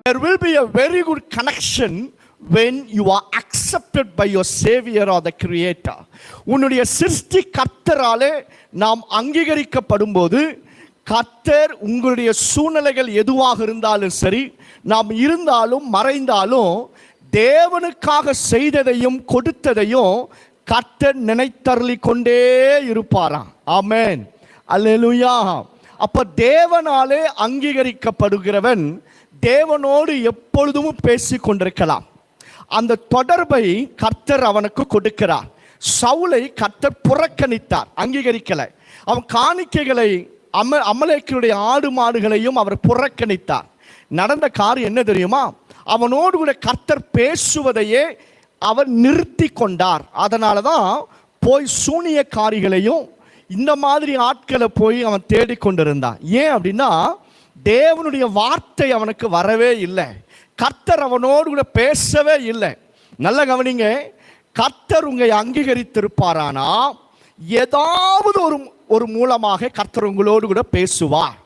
There will be a very good connection when you are accepted by your Savior or the Creator. உன்னுடைய சிருஷ்டி கர்த்தராலே நாம் அங்கீகரிக்கப்படும் போது, கர்த்தர் உங்களுடைய சூழ்நிலைகள் எதுவாக இருந்தாலும் சரி, நாம் இருந்தாலும் மறைந்தாலும் தேவனுக்காக செய்ததையும் கொடுத்ததையும் கர்த்தர் நினைத்தருளி கொண்டே இருப்பாராம். ஆமென், அல்லேலூயா. அப்ப தேவனாலே அங்கீகரிக்கப்படுகிறவன் தேவனோடு எப்பொழுதும் பேசி கொண்டிருக்கலாம். அந்த தொடர்பை கர்த்தர் அவனுக்கு கொடுக்கிறார். சவுலை கர்த்தர் புறக்கணித்தார், அங்கீகரிக்கல. அவன் காணிக்கைகளை அமலேக்கினுடைய ஆடு மாடுகளையும் அவர் புறக்கணித்தார். நடந்த காரியம் என்ன தெரியுமா? அவனோடு கூட கர்த்தர் பேசுவதையே அவர் நிறுத்தி கொண்டார். அதனால தான் போய் சூனியக்காரிகளையும் இந்த மாதிரி ஆட்களை போய் அவன் தேடிக்கொண்டிருந்தான். ஏன் அப்படின்னா, தேவனுடைய வார்த்தை அவனுக்கு வரவே இல்லை. கர்த்தர் அவனோடு கூட பேசவே இல்லை. நல்ல கவனிங்க, கர்த்தர் உங்களை அங்கீகரித்திருப்பாரானா ஏதாவது ஒரு மூலமாக கர்த்தர் உங்களோடு கூட பேசுவார்,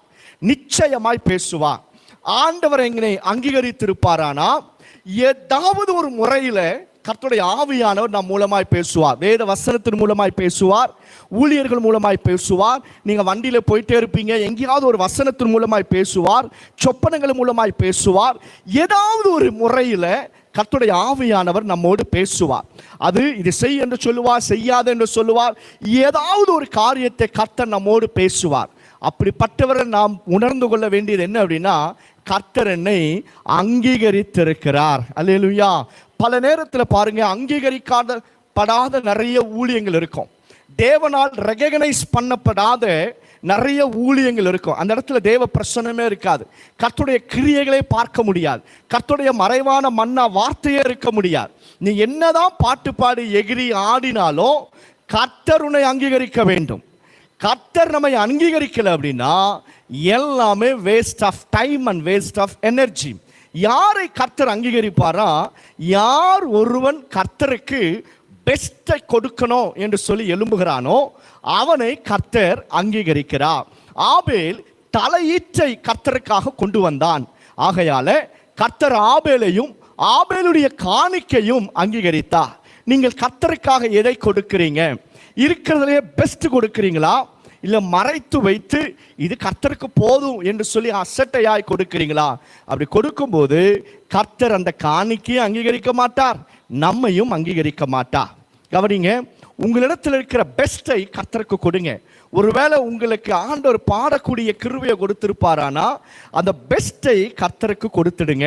நிச்சயமாய் பேசுவார். ஆண்டவர் எங்களை அங்கீகரித்திருப்பாரானா ஏதாவது ஒரு முறையில் கர்த்தருடைய ஆவியானவர் நம் மூலமாய் பேசுவார். வேத வசனத்தின் மூலமாய் பேசுவார், ஊழியர்கள் மூலமாய் பேசுவார். நீங்கள் வண்டியில் போயிட்டே இருப்பீங்க, எங்கேயாவது ஒரு வசனத்தின் மூலமாய் பேசுவார், சொப்பனங்கள் மூலமாய் பேசுவார். ஏதாவது ஒரு முறையில் கர்த்தருடைய ஆவியானவர் நம்மோடு பேசுவார். அது இது செய் என்று சொல்லுவார், செய்யாது என்று சொல்லுவார். ஏதாவது ஒரு காரியத்தை கர்த்தர் நம்மோடு பேசுவார். அப்படிப்பட்டவரை நாம் உணர்ந்து கொள்ள வேண்டியது என்ன அப்படின்னா, கர்த்தர் என்னை அங்கீகரித்திருக்கிறார். அல்லேலூயா. பல நேரத்தில் பாருங்க, அங்கீகரிக்கப்படாத நிறைய ஊழியங்கள் இருக்கும். தேவனால் ரெகக்னைஸ் பண்ணப்படாத நிறைய ஊழியங்கள் இருக்கும். அந்த இடத்துல தேவ பிரசன்னமே இருக்காது. கர்த்தருடைய கிரியைகளை பார்க்க முடியாது. கர்த்தருடைய மறைவான மன்னா வார்த்தையே இருக்க முடியாது. நீ என்னதான் பாட்டு பாடி எகிரி ஆடினாலும் கர்த்தர் உன்னை அங்கீகரிக்க வேண்டும். கர்த்தர் நம்மை அங்கீகரிக்கல அப்படின்னா எல்லாமே waste of time and waste of energy. யாரை கர்த்தர் அங்கீகரிப்பாரா? யார் ஒருவன் கர்த்தருக்கு பெஸ்ட்டை கொடுக்கணும் என்று சொல்லி எழும்புகிறானோ அவனை கர்த்தர் அங்கீகரிக்கிறார். ஆபேல் தலையீற்றை கர்த்தருக்காக கொண்டு வந்தான். ஆகையால கர்த்தர் ஆபேலையும் ஆபேலுடைய காணிக்கையும் அங்கீகரித்தார். நீங்கள் கர்த்தருக்காக எதை கொடுக்கிறீங்க? இருக்கிறதுலே பெஸ்ட் கொடுக்கிறீங்களா, இல்லை மறைத்து வைத்து இது கர்த்தருக்கு போதும் என்று சொல்லி அசட்டையாய் கொடுக்கிறீங்களா? அப்படி கொடுக்கும்போது கர்த்தர் அந்த காணிக்கையை அங்கீகரிக்க மாட்டார், நம்மையும் அங்கீகரிக்க மாட்டார். கவனிங்க, உங்களிடத்தில் இருக்கிற பெஸ்ட்டை கர்த்தருக்கு கொடுங்க. ஒருவேளை உங்களுக்கு ஆண்டவர் பாடக்கூடிய கிருபையை கொடுத்திருப்பாரானா அந்த பெஸ்ட்டை கர்த்தருக்கு கொடுத்துடுங்க.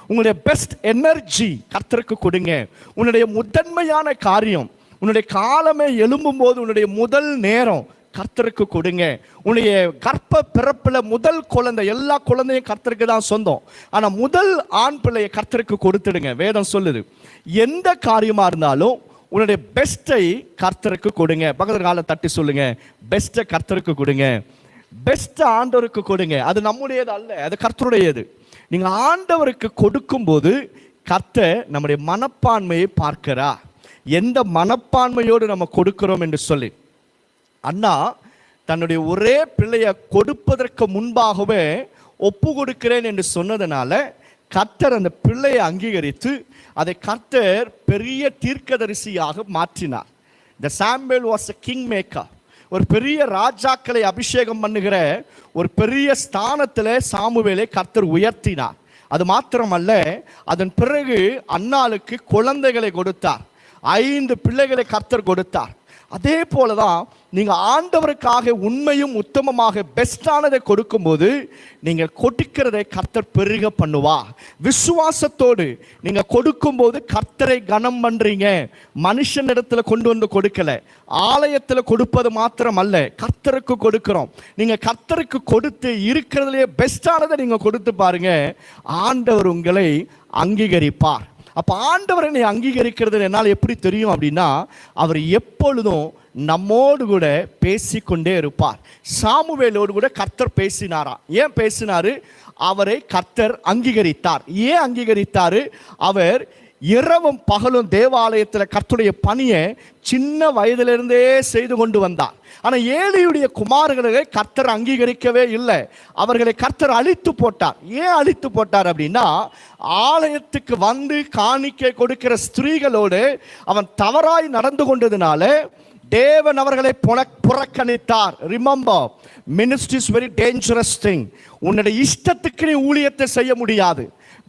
உங்களுடைய பெஸ்ட் எனர்ஜி கர்த்தருக்கு கொடுங்க. உன்னுடைய முதன்மையான காரியம், உன்னுடைய காலமே எழும்பும் போது உன்னுடைய முதல் நேரம் கர்த்தருக்கு கொடுங்க. உன்னுடைய கர்ப்ப பிறப்புல முதல் குழந்தை, எல்லா குழந்தையும் கர்த்தருக்கு தான் சொந்தம். ஆனா முதல் ஆண் பிள்ளையை கர்த்தருக்கு கொடுத்துடுங்க. வேதம் சொல்லுது, எந்த காரியமா இருந்தாலும் உன்னுடைய பெஸ்ட்டை கர்த்தருக்கு கொடுங்க. பக்கத்து காலை தட்டி சொல்லுங்க, பெஸ்ட்டை கர்த்தருக்கு கொடுங்க. பெஸ்ட்டை ஆண்டவருக்கு கொடுங்க. அது நம்முடையது அல்ல, அது கர்த்தருடையது. நீங்க ஆண்டவருக்கு கொடுக்கும்போது கர்த்தர் நம்முடைய மனப்பான்மையை பார்க்கிறார். எந்த மனப்பான்மையோடு நம்ம கொடுக்கிறோம் என்று சொல்லி. அண்ணா தன்னுடைய ஒரே பிள்ளையை கொடுப்பதற்கு முன்பாகவே ஒப்பு கொடுக்கிறேன் என்று சொன்னதுனால கர்த்தர் அந்த பிள்ளையை அங்கீகரித்து அதை கர்த்தர் பெரிய தீர்க்கதரிசியாக மாற்றினார். The Samuel was a king maker. ஒரு பெரிய ராஜாக்களை அபிஷேகம் பண்ணுகிற ஒரு பெரிய ஸ்தானத்தில் சாமுவேலை கர்த்தர் உயர்த்தினார். அது மாத்திரமல்ல, அதன் பிறகு அன்னாளுக்கு குழந்தைகளை கொடுத்தார். 5 பிள்ளைகளை கர்த்தர் கொடுத்தார். அதே போலதான் நீங்க ஆண்டவருக்காக உண்மையும் உத்தமமாக பெஸ்டானதை கொடுக்கும்போது நீங்கள் கொடுக்கிறதை கர்த்தர் பெருக பண்ணுவா. விசுவாசத்தோடு நீங்க கொடுக்கும்போது கர்த்தரை கனம் பண்றீங்க. மனுஷனிடத்துல கொண்டு வந்து கொடுக்கல, ஆலயத்தில் கொடுப்பது மாத்திரம் அல்ல, கர்த்தருக்கு கொடுக்கிறோம். நீங்க கர்த்தருக்கு கொடுத்து இருக்கிறதுலே பெஸ்டானதை நீங்க கொடுத்து பாருங்க, ஆண்டவர் உங்களை அங்கீகரிப்பார். அப்போ ஆண்டவர் என்னை அங்கீகரிக்கிறது என்னால் எப்படி தெரியும் அப்படின்னா, அவர் எப்பொழுதும் நம்மோடு கூட பேசிக்கொண்டே இருப்பார். சாமுவேலோடு கூட கர்த்தர் பேசினாரா? ஏன் பேசினாரு? அவரை கர்த்தர் அங்கீகரித்தார். ஏன் அங்கீகரித்தாரு? அவர் இரவும் பகலும் தேவாலயத்தில் கர்த்தருடைய பணியை சின்ன வயதிலிருந்தே செய்து கொண்டு வந்தார். ஆனால் ஏலியுடைய குமாரர்களை கர்த்தர் அங்கீகரிக்கவே இல்லை. அவர்களை கர்த்தர் அழித்து போட்டார். ஏன் அழித்து போட்டார் அப்படின்னா, ஆலயத்துக்கு வந்து காணிக்கை கொடுக்கிற ஸ்திரீகளோடு அவன் தவறாய் நடந்து கொண்டதுனால தேவன் அவர்களை புறக்கணித்தார். Remember, ministry is very dangerous thing. உன்னுடைய இஷ்டத்துக்கு நீ ஊழியத்தை செய்ய முடியாது.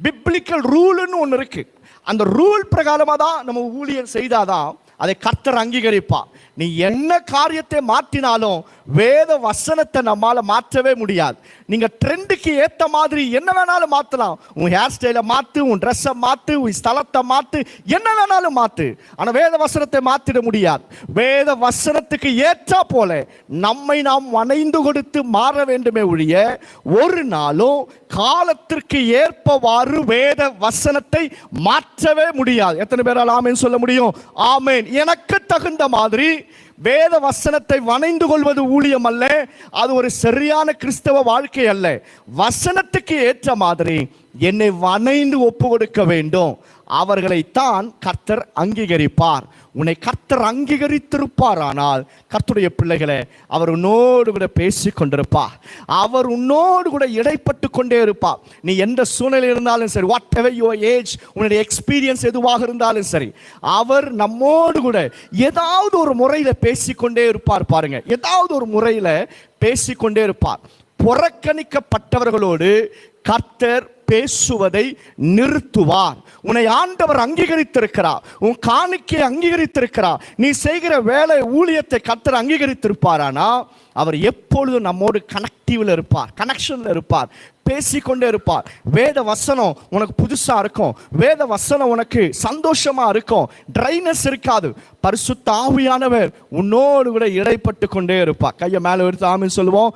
பிப்ளிக்கல் ரூல்னு ஒன்று இருக்கு. அந்த ரூல் பிரகாரமாக தான் நம்ம ஊழியம் செய்தாதான் அதை கர்த்தர் அங்கீகரிப்பார். நீ என்ன காரியத்தை மாற்றினாலும் வேத வசனத்தை நம்மால மாற்றவே முடியாது. நீங்க ட்ரெண்டுக்கு ஏத்த மாதிரி என்ன வேணாலும் மாற்றலாம். உன் ஹேர் ஸ்டைலை மாத்து, உன் ட்ரெஸ்ஸை மாத்து, உன் ஸ்தலத்தை மாத்து, என்ன வேணாலும் மாத்து. ஆனா வேத வசனத்தை மாற்றிட முடியாது. வேத வசனத்துக்கு ஏற்றா போல நம்மை நாம் வணைந்து கொடுத்து மாற வேண்டுமே ஒழிய ஒரு நாளும் காலத்திற்கு ஏற்பவாறு வேத வசனத்தை மாற்றவே முடியாது. எத்தனை பேரால் ஆமேன் சொல்ல முடியும்? ஆமேன். எனக்கு தகுந்த மாதிரி வேத வசனத்தை வணைந்து கொள்வது ஊழியம் அல்ல. அது ஒரு சரியான கிறிஸ்தவ வாழ்க்கை அல்ல. வசனத்துக்கு ஏற்ற மாதிரி என்னை வணைந்து ஒப்பு கொடுக்க வேண்டும். அவர்களைத்தான் கர்த்தர் அங்கீகரிப்பார். உன்னை கர்த்தர் அங்கீகரித்திருப்பார். ஆனால் கர்த்தருடைய பிள்ளைகளை அவர் உன்னோடு கூட பேசி கொண்டிருப்பார். அவர் உன்னோடு கூட இடைப்பட்டு கொண்டே இருப்பார். நீ எந்த சூழ்நிலை இருந்தாலும் சரி, வாட் எவர் யுவர் ஏஜ், உன்னுடைய எக்ஸ்பீரியன்ஸ் எதுவாக இருந்தாலும் சரி, அவர் நம்மோடு கூட ஏதாவது ஒரு முறையில் பேசிக்கொண்டே இருப்பார். பாருங்க, ஏதாவது ஒரு முறையில் பேசிக்கொண்டே இருப்பார். புறக்கணிக்கப்பட்டவர்களோடு கர்த்தர் பேசுவதை நிறுத்துவார். உன்னை ஆண்டவர் அங்கீகரித்திருக்கிறார். உன் காணிக்கை அங்கீகரித்திருக்கிறார். நீ செய்கிற வேலை ஊழியத்தை கர்த்தர் அங்கீகரித்திருப்பாரானா அவர் எப்பொழுதும் நம்மோடு கனெக்டிவ்ல இருப்பார், கனெக்ஷன்ல இருப்பார், பேசிக்கொண்டே இருப்பார். வேத வசனம் உனக்கு புதுசா இருக்கும். வேத வசனம் உனக்கு சந்தோஷமா இருக்கும். ட்ரைனஸ் இருக்காது. பரிசுத்த ஆவியானவர் உன்னோடு கூட இடைப்பட்டு கொண்டே இருப்பார். கையை மேல எடுத்து ஆமென் சொல்லுவோம்.